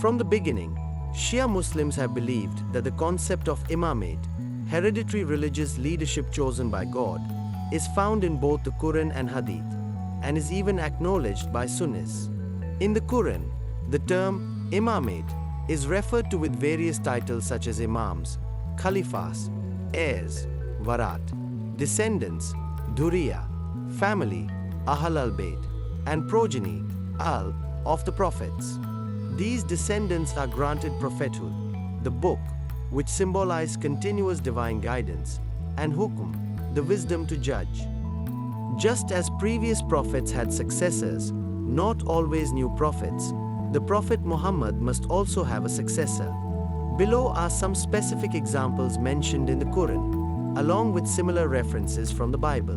From the beginning, Shia Muslims have believed that the concept of Imamate, hereditary religious leadership chosen by God, is found in both the Qur'an and Hadith, and is even acknowledged by Sunnis. In the Qur'an, the term Imamate is referred to with various titles such as Imams, Khalifas, heirs, Warat, descendants, Dhuriya, family, al-Bayt, and progeny, of the prophets. These descendants are granted prophethood, the book, which symbolize continuous divine guidance, and Hukm, the wisdom to judge. Just as previous prophets had successors, not always new prophets, the Prophet Muhammad must also have a successor. Below are some specific examples mentioned in the Qur'an, along with similar references from the Bible.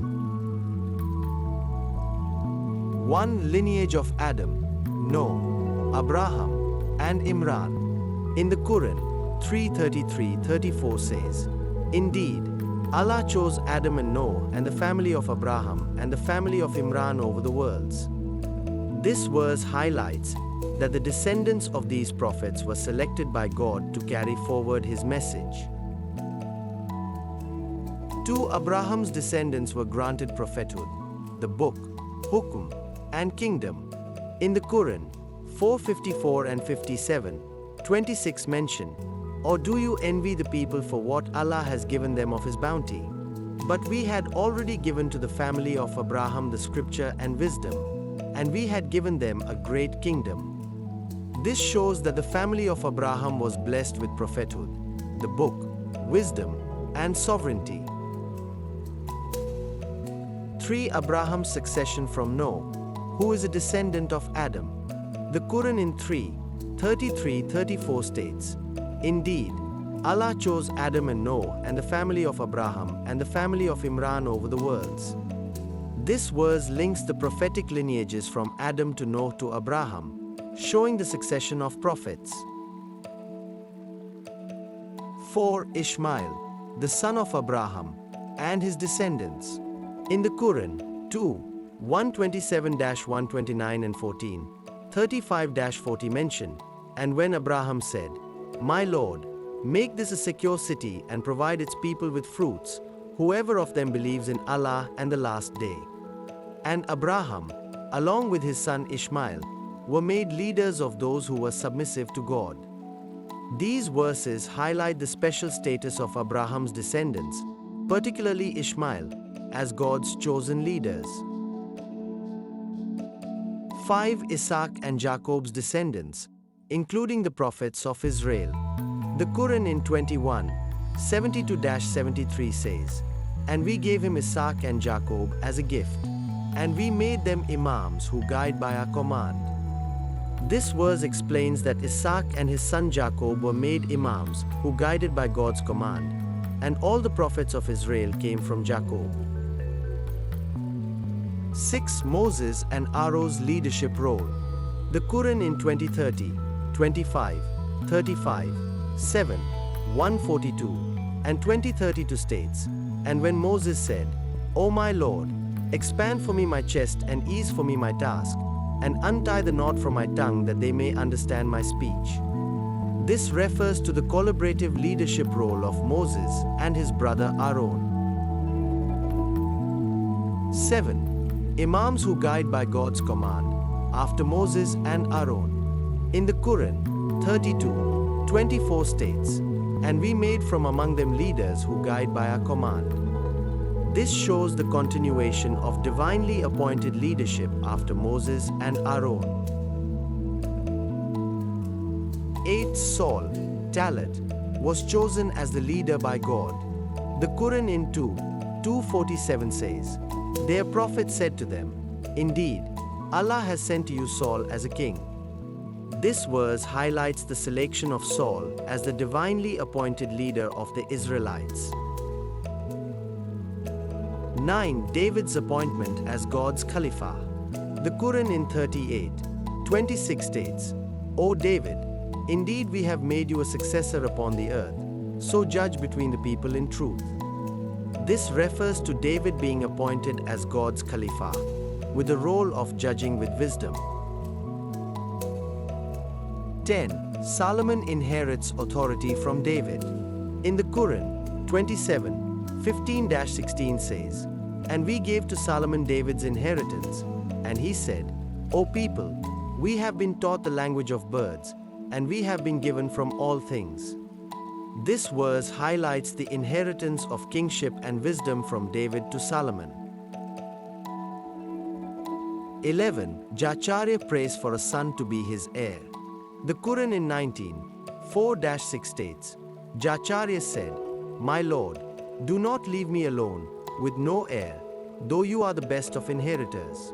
1. Lineage of Adam, Noah, Abraham, and Imran. In the Qur'an, 3:33-34 says, "Indeed, Allah chose Adam and Noah and the family of Abraham and the family of Imran over the worlds." This verse highlights that the descendants of these prophets were selected by God to carry forward his message. 2. Abraham's descendants were granted prophethood, the book, Hukm, and kingdom. In the Qur'an, 4:54 and 57, 26 mention, "Or do you envy the people for what Allah has given them of his bounty? But we had already given to the family of Abraham the scripture and wisdom, and we had given them a great kingdom." This shows that the family of Abraham was blessed with prophethood, the book, wisdom, and sovereignty. 3. Abraham's succession from Noah, who is a descendant of Adam. The Qur'an in 3:33-34 states, "Indeed, Allah chose Adam and Noah and the family of Abraham and the family of Imran over the worlds." This verse links the prophetic lineages from Adam to Noah to Abraham, showing the succession of prophets. 4. Ishmael, the son of Abraham, and his descendants. In the Qur'an, 2:127-129 and 14:35-40 mention, "And when Abraham said, 'My Lord, make this a secure city and provide its people with fruits, whoever of them believes in Allah and the last day.' And Abraham, along with his son Ishmael, were made leaders of those who were submissive to God." These verses highlight the special status of Abraham's descendants, particularly Ishmael, as God's chosen leaders. 5. Isaac and Jacob's descendants, including the prophets of Israel. The Qur'an in 21:72-73 says, "And we gave him Isaac and Jacob as a gift, and we made them imams who guide by our command." This verse explains that Isaac and his son Jacob were made imams who guided by God's command, and all the prophets of Israel came from Jacob. 6. Moses and Aaron's leadership role. The Qur'an in 20:30-25:35, 7, 142, and 20:32 states, "And when Moses said, 'O my Lord, expand for me my chest and ease for me my task, and untie the knot from my tongue that they may understand my speech.'" This refers to the collaborative leadership role of Moses and his brother Aaron. 7. Imams who guide by God's command, after Moses and Aaron. In the Qur'an, 32:24 states, "And we made from among them leaders who guide by our command." This shows the continuation of divinely appointed leadership after Moses and Aaron. 8. Saul, Talat, was chosen as the leader by God. The Qur'an in 2:247 says, "Their prophet said to them, 'Indeed, Allah has sent to you Saul as a king.'" This verse highlights the selection of Saul as the divinely appointed leader of the Israelites. 9. David's appointment as God's Khalifa. The Qur'an in 38:26 states, "O David, indeed we have made you a successor upon the earth, so judge between the people in truth." This refers to David being appointed as God's Khalifa, with the role of judging with wisdom. 10. Solomon inherits authority from David. In the Quran 27:15-16 says, "And we gave to Solomon David's inheritance, and he said, O people, we have been taught the language of birds, and we have been given from all things." This verse highlights the inheritance of kingship and wisdom from David to Solomon. 11. Jacharya prays for a son to be his heir. The Quran in 19:4-6 states, Jacharya said, "My Lord, do not leave me alone, with no heir, though you are the best of inheritors."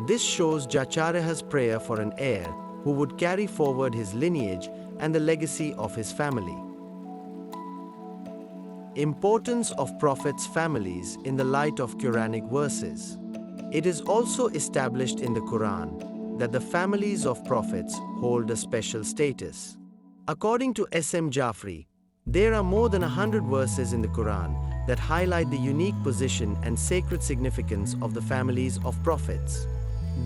This shows Jacharya's prayer for an heir who would carry forward his lineage and the legacy of his family. Importance of prophets' families in the light of Quranic verses. It is also established in the Quran that the families of prophets hold a special status. According to S.M. Jafri, there are more than 100 verses in the Quran that highlight the unique position and sacred significance of the families of prophets.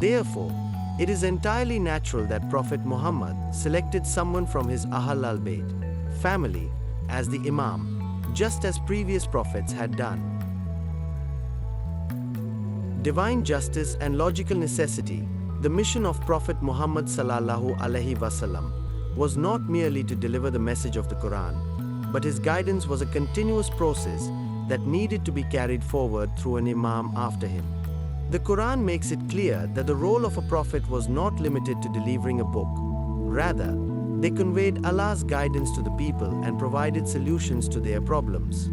Therefore, it is entirely natural that Prophet Muhammad selected someone from his al-Bayt family as the Imam, just as previous prophets had done. Divine justice and logical necessity. The mission of Prophet Muhammad sallallahu alaihi wasallam was not merely to deliver the message of the Quran, but his guidance was a continuous process that needed to be carried forward through an Imam after him. The Quran makes it clear that the role of a prophet was not limited to delivering a book. Rather, they conveyed Allah's guidance to the people and provided solutions to their problems.